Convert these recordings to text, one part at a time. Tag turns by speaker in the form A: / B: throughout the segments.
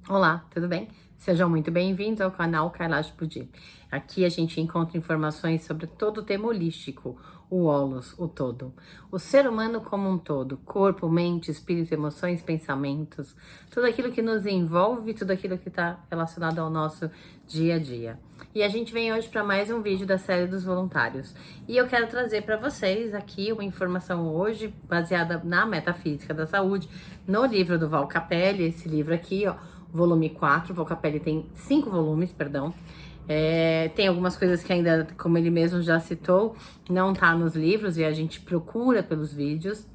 A: Olá, tudo bem? Sejam muito bem-vindos ao canal Kailash Budi. Aqui a gente encontra informações sobre todo o tema holístico, o holos, o todo. O ser humano como um todo, corpo, mente, espírito, emoções, pensamentos, tudo aquilo que nos envolve, tudo aquilo que está relacionado ao nosso dia a dia. E a gente vem hoje para mais um vídeo da série dos voluntários. E eu quero trazer para vocês aqui uma informação hoje baseada na metafísica da saúde, no livro do Val Capelli, esse livro aqui, ó, volume 4, o Val Capelli tem 5 volumes, perdão. Tem algumas coisas que ainda, como ele mesmo já citou, não tá nos livros e a gente procura pelos vídeos.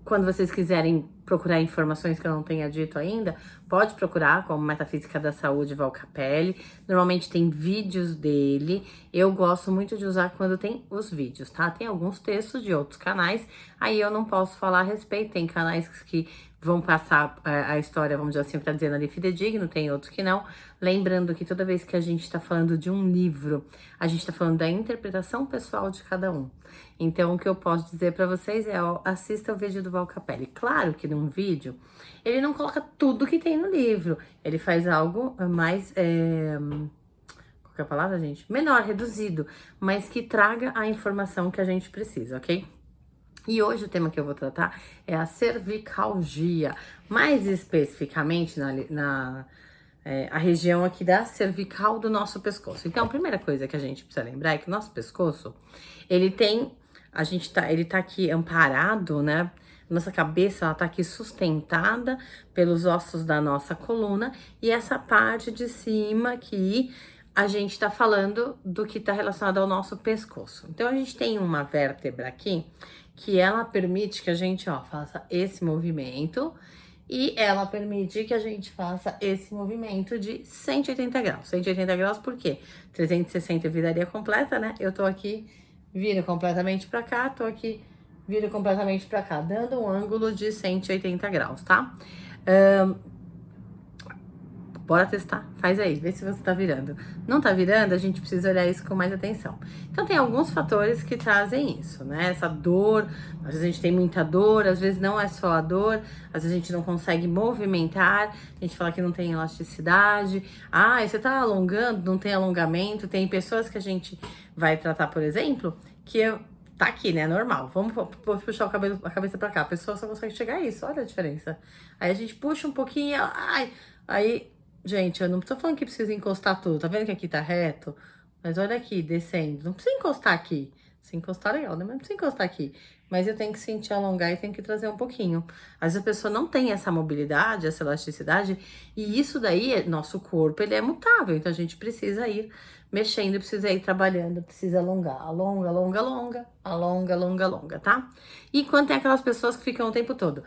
A: Quando vocês quiserem procurar informações que eu não tenha dito ainda, pode procurar como Metafísica da Saúde Val Capelli. Normalmente tem vídeos dele. Eu gosto muito de usar quando tem os vídeos, tá? Tem alguns textos de outros canais, aí eu não posso falar a respeito. Tem canais que vão passar a história, vamos dizer assim, para dizer ali fidedigno, tem outros que não. Lembrando que toda vez que a gente está falando de um livro, a gente está falando da interpretação pessoal de cada um. Então, o que eu posso dizer para vocês é, ó, assista o vídeo do Val Capelli. Claro que num vídeo, ele não coloca tudo que tem no livro. Ele faz algo mais... qual que é a palavra, gente? Menor, reduzido, mas que traga a informação que a gente precisa, ok? E hoje o tema que eu vou tratar é a cervicalgia, mais especificamente a região aqui da cervical do nosso pescoço. Então, a primeira coisa que a gente precisa lembrar é que o nosso pescoço, ele ele tá aqui amparado, né? Nossa cabeça, ela tá aqui sustentada pelos ossos da nossa coluna e essa parte de cima aqui, a gente tá falando do que tá relacionado ao nosso pescoço. Então, a gente tem uma vértebra aqui que ela permite que a gente, ó, faça esse movimento e ela permite que a gente faça esse movimento de 180 graus. 180 graus por quê? 360 eu viraria completa, né? Eu tô aqui, viro completamente pra cá, tô aqui, viro completamente pra cá, dando um ângulo de 180 graus, tá? Bora testar, faz aí, vê se você tá virando. Não tá virando, a gente precisa olhar isso com mais atenção. Então tem alguns fatores que trazem isso, né? Essa dor, às vezes a gente tem muita dor, às vezes não é só a dor, às vezes a gente não consegue movimentar, a gente fala que não tem elasticidade. Ah, você tá alongando, não tem alongamento. Tem pessoas que a gente vai tratar, por exemplo, tá aqui, né? Normal. Vamos puxar a cabeça pra cá. A pessoa só consegue chegar a isso, olha a diferença. Aí a gente puxa um pouquinho, ai, aí. Gente, eu não tô falando que precisa encostar tudo. Tá vendo que aqui tá reto? Mas olha aqui, descendo. Não precisa encostar aqui. Se encostar, legal, né? Mas não precisa encostar aqui. Mas eu tenho que sentir alongar e tenho que trazer um pouquinho. Às vezes a pessoa não tem essa mobilidade, essa elasticidade. E isso daí, nosso corpo, ele é mutável. Então a gente precisa ir mexendo, precisa ir trabalhando, precisa alongar. Alonga, alonga, alonga. Alonga, alonga, alonga, tá? E quando tem aquelas pessoas que ficam o tempo todo...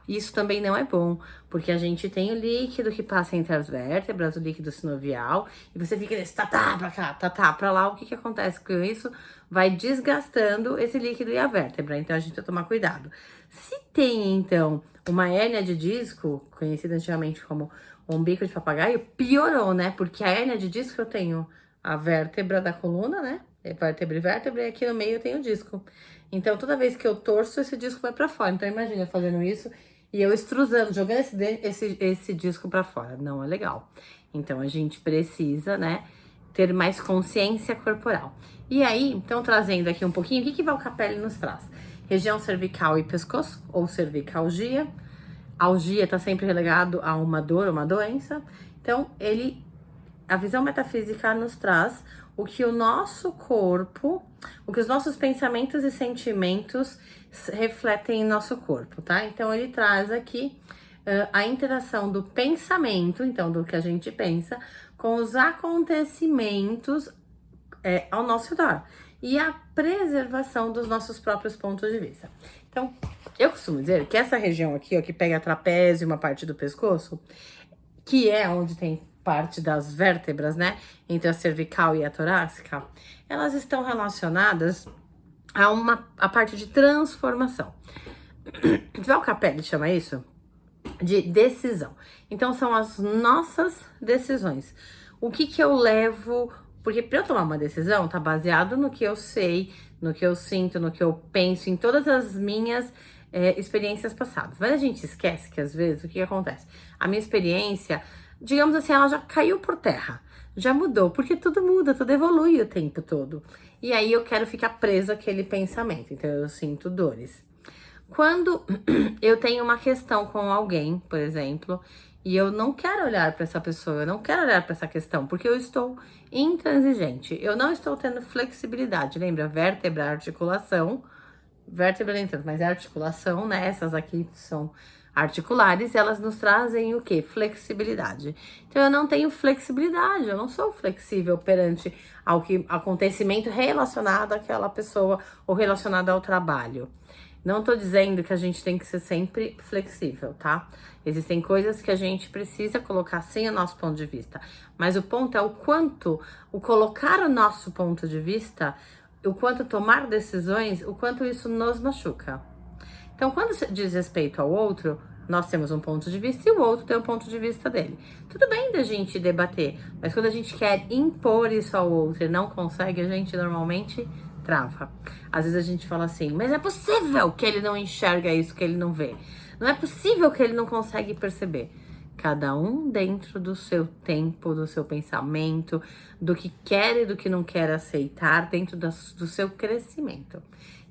A: Isso também não é bom, porque a gente tem o líquido que passa entre as vértebras, o líquido sinovial, e você fica nesse pra cá, pra lá. O que acontece com isso? Vai desgastando esse líquido e a vértebra, então a gente tem que tomar cuidado. Se tem, então, uma hérnia de disco, conhecida antigamente como umbigo de papagaio, piorou, né? Porque a hérnia de disco eu tenho a vértebra da coluna, né? Vértebra e vértebra, e aqui no meio eu tenho o disco. Então, toda vez que eu torço, esse disco vai pra fora. Então, imagina eu fazendo isso e eu extrusando, jogando esse disco pra fora. Não é legal. Então, a gente precisa, né, ter mais consciência corporal. E aí, então, trazendo aqui um pouquinho, o que Val Capelli nos traz? Região cervical e pescoço, ou cervicalgia. Algia tá sempre relegado a uma dor, uma doença. Então, a visão metafísica nos traz o que o nosso corpo, o que os nossos pensamentos e sentimentos refletem em nosso corpo, tá? Então, ele traz aqui a interação do pensamento, então, do que a gente pensa, com os acontecimentos ao nosso redor. E a preservação dos nossos próprios pontos de vista. Então, eu costumo dizer que essa região aqui, ó, que pega a trapézio e uma parte do pescoço, que é onde tem parte das vértebras, né, entre a cervical e a torácica, elas estão relacionadas a parte de transformação. Val Capelli chama isso de decisão. Então, são as nossas decisões. O que eu levo... Porque para eu tomar uma decisão, tá baseado no que eu sei, no que eu sinto, no que eu penso, em todas as minhas experiências passadas. Mas a gente esquece que às vezes o que acontece? A minha experiência, digamos assim, ela já caiu por terra, já mudou, porque tudo muda, tudo evolui o tempo todo. E aí eu quero ficar presa àquele pensamento, então eu sinto dores. Quando eu tenho uma questão com alguém, por exemplo, e eu não quero olhar para essa pessoa, eu não quero olhar para essa questão, porque eu estou intransigente, eu não estou tendo flexibilidade. Lembra? Vértebra, articulação, vértebra nem tanto, mas é articulação, né? Essas aqui são articulares, elas nos trazem o quê? Flexibilidade. Então eu não tenho flexibilidade, eu não sou flexível perante ao que acontecimento relacionado àquela pessoa ou relacionado ao trabalho. Não tô dizendo que a gente tem que ser sempre flexível, tá? Existem coisas que a gente precisa colocar sem o nosso ponto de vista. Mas o ponto é o quanto o colocar o nosso ponto de vista, o quanto tomar decisões, o quanto isso nos machuca. Então, quando se diz respeito ao outro, nós temos um ponto de vista e o outro tem um ponto de vista dele. Tudo bem da gente debater, mas quando a gente quer impor isso ao outro e não consegue, a gente normalmente trava. Às vezes a gente fala assim, mas é possível que ele não enxerga isso, que ele não vê. Não é possível que ele não consegue perceber. Cada um dentro do seu tempo, do seu pensamento, do que quer e do que não quer aceitar, dentro do seu crescimento.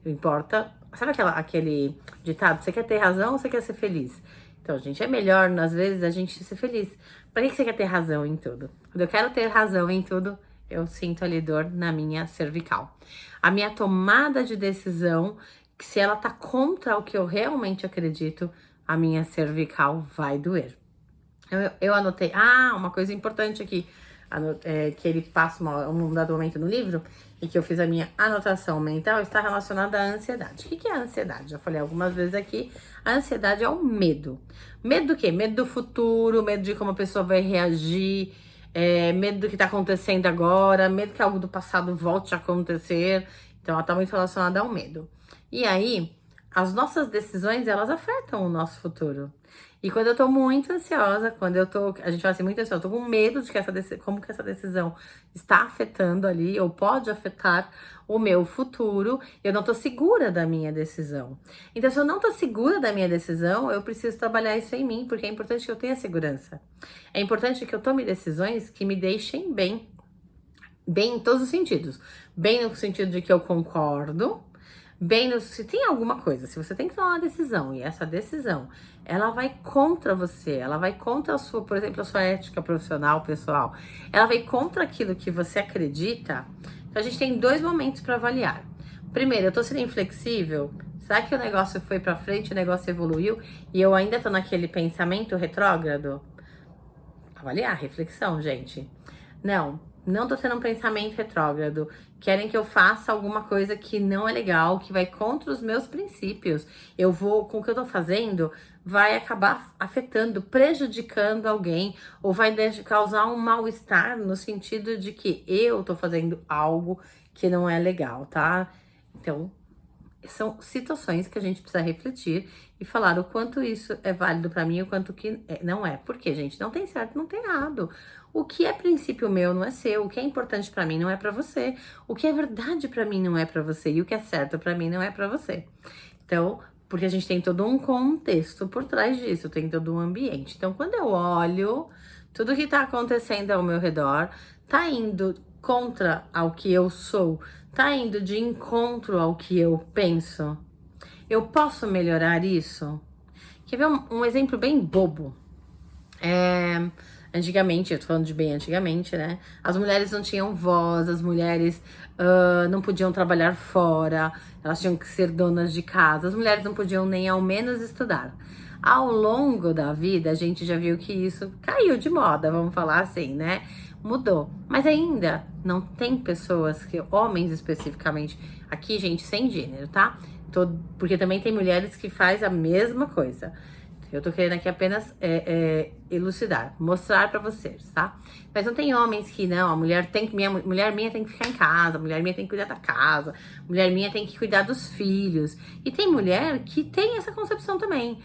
A: Não importa, sabe aquele ditado, você quer ter razão ou você quer ser feliz? Então, gente, é melhor, às vezes, a gente ser feliz. Pra que você quer ter razão em tudo? Quando eu quero ter razão em tudo, eu sinto ali dor na minha cervical. A minha tomada de decisão, que se ela tá contra o que eu realmente acredito, a minha cervical vai doer. Eu anotei, uma coisa importante aqui, que ele passa um dado momento no livro, e que eu fiz a minha anotação mental, está relacionada à ansiedade. O que é a ansiedade? Já falei algumas vezes aqui, a ansiedade é o medo. Medo do quê? Medo do futuro, medo de como a pessoa vai reagir, medo do que tá acontecendo agora, medo que algo do passado volte a acontecer. Então, ela tá muito relacionada ao medo. E aí, as nossas decisões, elas afetam o nosso futuro. E quando eu tô muito ansiosa, a gente fala assim, muito ansiosa, eu tô com medo de como que essa decisão está afetando ali, ou pode afetar o meu futuro, eu não tô segura da minha decisão. Então, se eu não tô segura da minha decisão, eu preciso trabalhar isso em mim, porque é importante que eu tenha segurança. É importante que eu tome decisões que me deixem bem. Bem em todos os sentidos. Bem no sentido de que eu concordo, se tem alguma coisa, se você tem que tomar uma decisão e essa decisão, ela vai contra você, ela vai contra a sua, por exemplo, a sua ética profissional, pessoal, ela vai contra aquilo que você acredita, então a gente tem 2 momentos para avaliar. Primeiro, eu tô sendo inflexível? Será que o negócio foi para frente, o negócio evoluiu e eu ainda tô naquele pensamento retrógrado? Avaliar, reflexão, gente. Não tô tendo um pensamento retrógrado. Querem que eu faça alguma coisa que não é legal, que vai contra os meus princípios. Com o que eu tô fazendo, vai acabar afetando, prejudicando alguém, ou vai causar um mal-estar no sentido de que eu tô fazendo algo que não é legal, tá? Então, são situações que a gente precisa refletir e falar o quanto isso é válido para mim e o quanto que não é. Porque, gente, não tem certo, não tem errado. O que é princípio meu não é seu, o que é importante para mim não é para você, o que é verdade para mim não é para você e o que é certo para mim não é para você. Então, porque a gente tem todo um contexto por trás disso, tem todo um ambiente. Então, quando eu olho tudo que tá acontecendo ao meu redor, tá indo contra ao que eu sou, tá indo de encontro ao que eu penso. Eu posso melhorar isso? Quer ver um exemplo bem bobo? Antigamente, eu tô falando de bem antigamente, né? As mulheres não tinham voz, as mulheres não podiam trabalhar fora, elas tinham que ser donas de casa, as mulheres não podiam nem ao menos estudar. Ao longo da vida, a gente já viu que isso caiu de moda, vamos falar assim, né? Mudou. Mas ainda não tem pessoas, homens especificamente, aqui, gente, sem gênero, tá? Porque também tem mulheres que fazem a mesma coisa. Eu tô querendo aqui apenas elucidar, mostrar pra vocês, tá? Mas não tem homens que, não, mulher minha tem que ficar em casa, mulher minha tem que cuidar da casa, mulher minha tem que cuidar dos filhos. E tem mulher que tem essa concepção também.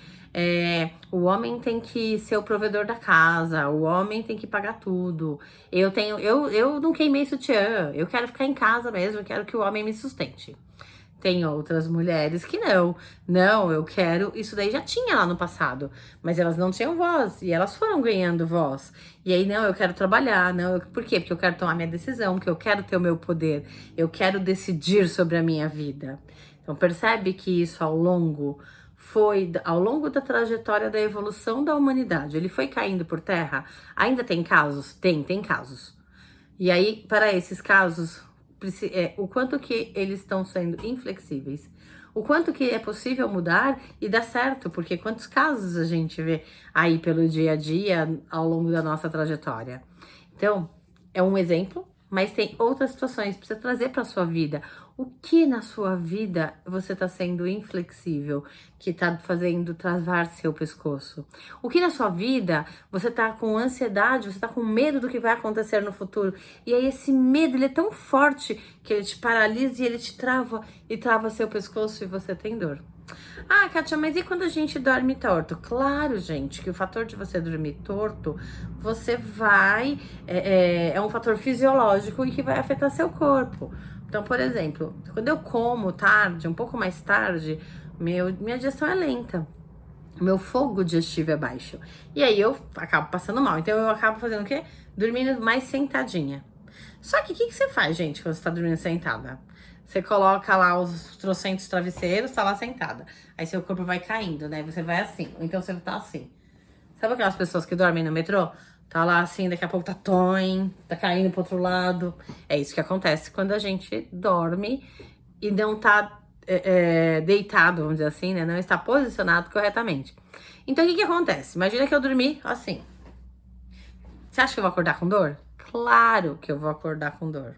A: O homem tem que ser o provedor da casa, o homem tem que pagar tudo. Eu não queimei sutiã, eu quero ficar em casa mesmo, eu quero que o homem me sustente. Tem outras mulheres que não, eu quero, isso daí já tinha lá no passado, mas elas não tinham voz e elas foram ganhando voz. E aí, não, eu quero trabalhar, por quê? Porque eu quero tomar minha decisão, porque eu quero ter o meu poder, eu quero decidir sobre a minha vida. Então percebe que isso ao longo da trajetória da evolução da humanidade, ele foi caindo por terra. Ainda tem casos? Tem casos. E aí, para esses casos, o quanto que eles estão sendo inflexíveis, o quanto que é possível mudar e dar certo, porque quantos casos a gente vê aí pelo dia a dia ao longo da nossa trajetória. Então, é um exemplo, mas tem outras situações para você trazer para sua vida. O que na sua vida você está sendo inflexível, que está fazendo travar seu pescoço? O que na sua vida você está com ansiedade, você está com medo do que vai acontecer no futuro? E aí esse medo, ele é tão forte que ele te paralisa e ele te trava e trava seu pescoço e você tem dor. Ah, Kátia, mas e quando a gente dorme torto? Claro, gente, que o fator de você dormir torto, você vai... É um fator fisiológico e que vai afetar seu corpo. Então, por exemplo, quando eu como tarde, um pouco mais tarde, minha digestão é lenta. Meu fogo digestivo é baixo. E aí eu acabo passando mal. Então eu acabo fazendo o quê? Dormindo mais sentadinha. Só que o que você faz, gente, quando você tá dormindo sentada? Você coloca lá os trocentos travesseiros, tá lá sentada. Aí seu corpo vai caindo, né? Você vai assim, ou então você tá assim. Sabe aquelas pessoas que dormem no metrô? Tá lá assim, daqui a pouco tá tá caindo pro outro lado. É isso que acontece quando a gente dorme e não tá deitado, vamos dizer assim, né? Não está posicionado corretamente. Então, o que acontece? Imagina que eu dormi assim. Você acha que eu vou acordar com dor? Claro que eu vou acordar com dor.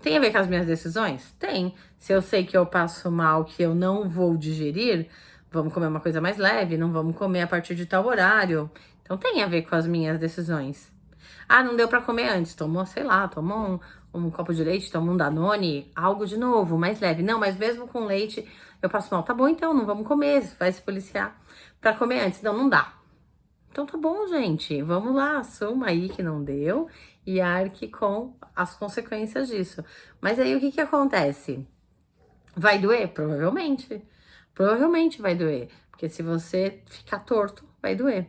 A: Tem a ver com as minhas decisões? Tem. Se eu sei que eu passo mal, que eu não vou digerir, vamos comer uma coisa mais leve, não vamos comer a partir de tal horário. Então tem a ver com as minhas decisões. Ah, não deu pra comer antes, tomou, sei lá, tomou um copo de leite, tomou um Danone, algo de novo, mais leve. Não, mas mesmo com leite eu passo mal. Tá bom então, não vamos comer, vai se policiar pra comer antes. Não dá. Então tá bom, gente, vamos lá, assuma aí que não deu e arque com as consequências disso. Mas aí o que acontece? Vai doer? Provavelmente. Provavelmente vai doer, porque se você ficar torto, vai doer.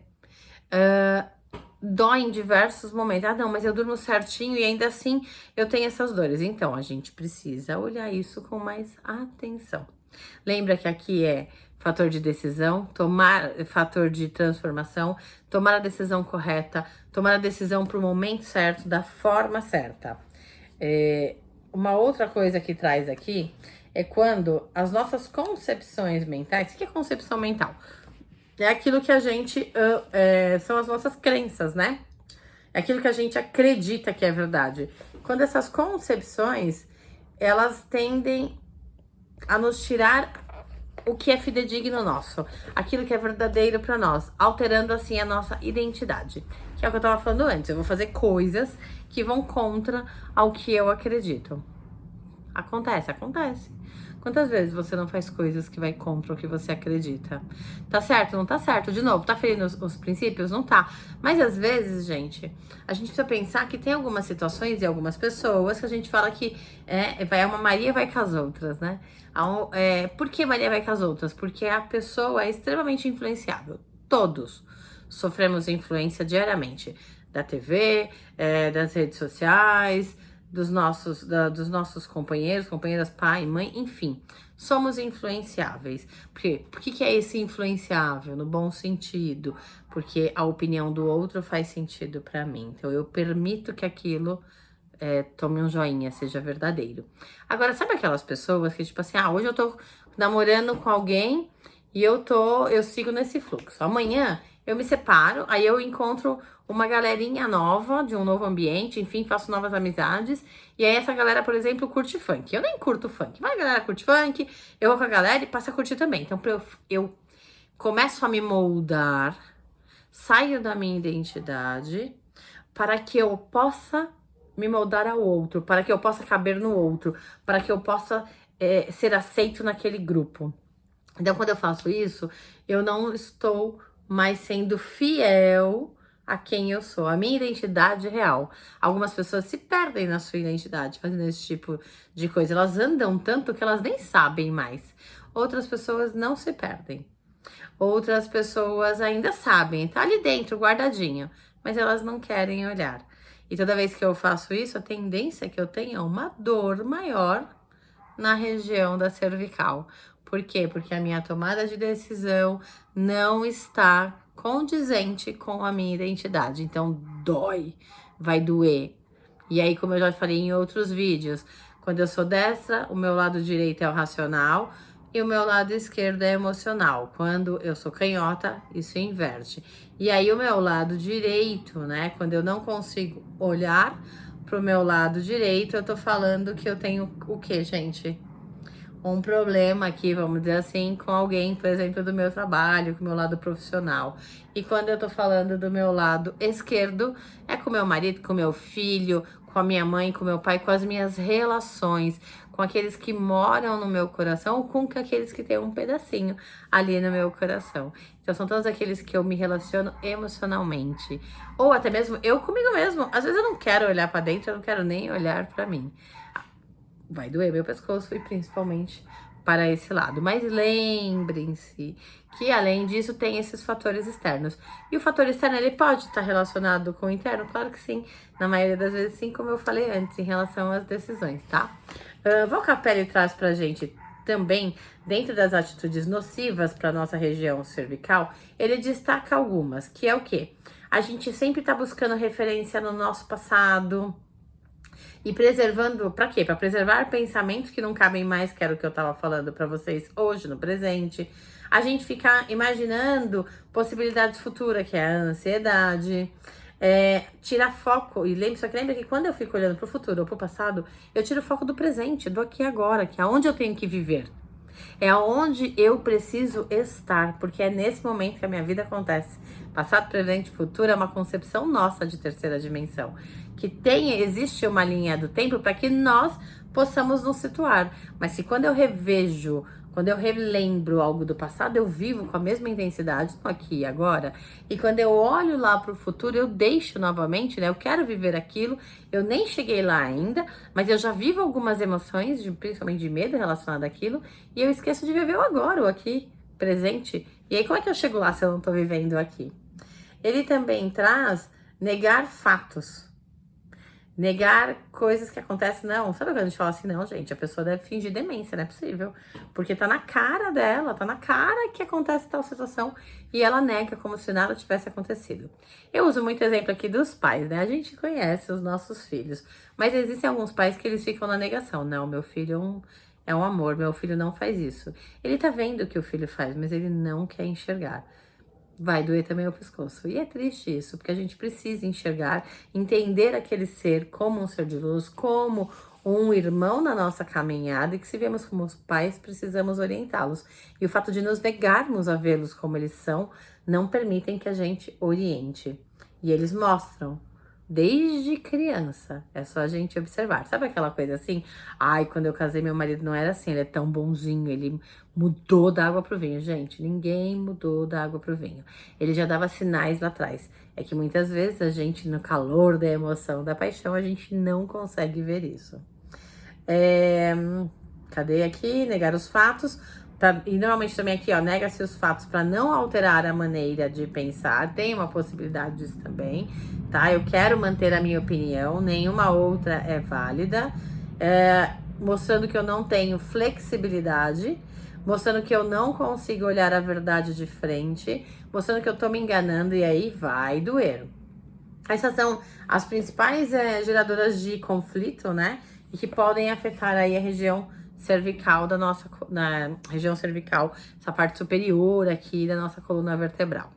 A: Dói em diversos momentos. Ah, não, mas eu durmo certinho e ainda assim eu tenho essas dores. Então, a gente precisa olhar isso com mais atenção. Lembra que aqui é fator de decisão, fator de transformação, tomar a decisão correta, tomar a decisão para o momento certo, da forma certa. Uma outra coisa que traz aqui é quando as nossas concepções mentais... O que é concepção mental? É aquilo que a gente... são as nossas crenças, né? É aquilo que a gente acredita que é verdade. Quando essas concepções, elas tendem a nos tirar o que é fidedigno nosso, aquilo que é verdadeiro para nós, alterando assim a nossa identidade, que é o que eu tava falando antes. Eu vou fazer coisas que vão contra ao que eu acredito. Acontece. Quantas vezes você não faz coisas que vai contra o que você acredita? Tá certo? Não tá certo? De novo, tá ferindo os princípios? Não tá. Mas às vezes, gente, a gente precisa pensar que tem algumas situações e algumas pessoas que a gente fala que vai uma Maria vai com as outras, né? Por que Maria vai com as outras? Porque a pessoa é extremamente influenciável. Todos sofremos influência diariamente. Da TV, das redes sociais, dos nossos companheiros, companheiras, pai, mãe, enfim. Somos influenciáveis. Por que é esse influenciável? No bom sentido. Porque a opinião do outro faz sentido pra mim. Então, eu permito que aquilo tome um joinha, seja verdadeiro. Agora, sabe aquelas pessoas que, tipo assim, hoje eu tô namorando com alguém e eu sigo nesse fluxo. Amanhã eu me separo, aí eu encontro uma galerinha nova, de um novo ambiente, enfim, faço novas amizades. E aí essa galera, por exemplo, curte funk. Eu nem curto funk, mas a galera curte funk, eu vou com a galera e passo a curtir também. Então eu começo a me moldar, saio da minha identidade para que eu possa me moldar ao outro, para que eu possa caber no outro, para que eu possa ser aceito naquele grupo. Então, quando eu faço isso, eu não estou mais sendo fiel a quem eu sou, a minha identidade real. Algumas pessoas se perdem na sua identidade fazendo esse tipo de coisa. Elas andam tanto que elas nem sabem mais. Outras pessoas não se perdem. Outras pessoas ainda sabem, tá ali dentro, guardadinho, mas elas não querem olhar. E toda vez que eu faço isso, a tendência é que eu tenha uma dor maior na região da cervical. Por quê? Porque a minha tomada de decisão não está condizente com a minha identidade. Então, dói, vai doer. E aí, como eu já falei em outros vídeos, quando eu sou destra, o meu lado direito é o racional e o meu lado esquerdo é emocional. Quando eu sou canhota, isso inverte. E aí, o meu lado direito, né? Quando eu não consigo olhar pro meu lado direito, eu tô falando que eu tenho o quê, gente? Um problema aqui, vamos dizer assim, com alguém, por exemplo, do meu trabalho, com o meu lado profissional. E quando eu tô falando do meu lado esquerdo, é com meu marido, com meu filho, com a minha mãe, com meu pai, com as minhas relações, com aqueles que moram no meu coração, ou com aqueles que têm um pedacinho ali no meu coração. Então, são todos aqueles que eu me relaciono emocionalmente. Ou até mesmo eu comigo mesmo. Às vezes eu não quero olhar pra dentro, eu não quero nem olhar pra mim. Vai doer meu pescoço e principalmente para esse lado. Mas lembrem-se que além disso tem esses fatores externos. E o fator externo ele pode estar relacionado com o interno? Claro que sim. Na maioria das vezes sim, como eu falei antes, em relação às decisões, tá? Vocapelli traz pra gente também, dentro das atitudes nocivas para nossa região cervical, ele destaca algumas, que é o quê? A gente sempre tá buscando referência no nosso passado, e preservando, pra quê? Pra preservar pensamentos que não cabem mais, que era o que eu tava falando pra vocês hoje, no presente. A gente ficar imaginando possibilidades futuras, que é a ansiedade. Tirar foco, e lembre, só que lembra que quando eu fico olhando pro futuro ou pro passado, eu tiro foco do presente, do aqui e agora, que é onde eu tenho que viver. É onde eu preciso estar, porque é nesse momento que a minha vida acontece. Passado, presente e futuro é uma concepção nossa de terceira dimensão, que existe uma linha do tempo para que nós possamos nos situar. Mas se quando eu revejo, quando eu relembro algo do passado, eu vivo com a mesma intensidade no aqui e agora. E quando eu olho lá para o futuro, eu deixo novamente, né? Eu quero viver aquilo. Eu nem cheguei lá ainda, mas eu já vivo algumas emoções, principalmente de medo relacionado àquilo, e eu esqueço de viver o agora, o aqui, presente. E aí, como é que eu chego lá se eu não tô vivendo aqui? Ele também traz negar fatos. Negar coisas que acontecem, não. Sabe quando a gente fala assim, não, gente, a pessoa deve fingir demência, não é possível. Porque tá na cara dela, tá na cara que acontece tal situação e ela nega como se nada tivesse acontecido. Eu uso muito exemplo aqui dos pais, né? A gente conhece os nossos filhos, mas existem alguns pais que eles ficam na negação. Não, meu filho é um amor, meu filho não faz isso. Ele tá vendo o que o filho faz, mas ele não quer enxergar. Vai doer também o pescoço. E é triste isso, porque a gente precisa enxergar, entender aquele ser como um ser de luz, como um irmão na nossa caminhada, e que se vemos como os pais, precisamos orientá-los. E o fato de nos negarmos a vê-los como eles são, não permitem que a gente oriente. E eles mostram. Desde criança, é só a gente observar. Sabe aquela coisa assim? Ai, quando eu casei, meu marido não era assim, ele é tão bonzinho, ele mudou da água pro vinho. Gente, ninguém mudou da água pro vinho. Ele já dava sinais lá atrás. É que muitas vezes a gente, no calor da emoção, da paixão, a gente não consegue ver isso. Cadê aqui? Negar os fatos. E normalmente também aqui, ó, nega-se os fatos para não alterar a maneira de pensar. Tem uma possibilidade disso também, tá? Eu quero manter a minha opinião, nenhuma outra é válida. Mostrando que eu não tenho flexibilidade, mostrando que eu não consigo olhar a verdade de frente, mostrando que eu tô me enganando e aí vai doer. Essas são as principais geradoras de conflito, né? E que podem afetar aí a região cervical na região cervical, essa parte superior aqui da nossa coluna vertebral.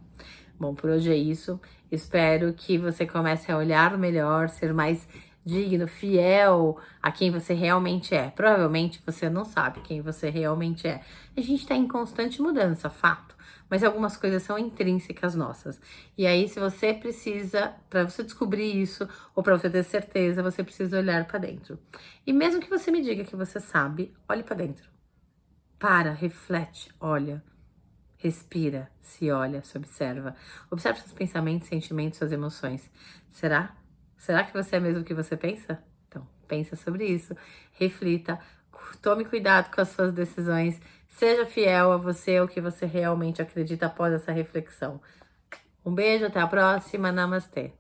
A: Bom, por hoje é isso. Espero que você comece a olhar melhor, ser mais digno, fiel a quem você realmente é. Provavelmente você não sabe quem você realmente é. A gente está em constante mudança, fato. Mas algumas coisas são intrínsecas nossas. E aí, se você precisa, para você descobrir isso, ou para você ter certeza, você precisa olhar para dentro. E mesmo que você me diga que você sabe, olhe para dentro. Para, reflete, olha. Respira, se olha, se observa. Observa seus pensamentos, sentimentos, suas emoções. Será? Será que você é mesmo o que você pensa? Então, pensa sobre isso, reflita, tome cuidado com as suas decisões, seja fiel a você, o que você realmente acredita após essa reflexão. Um beijo, até a próxima, namastê.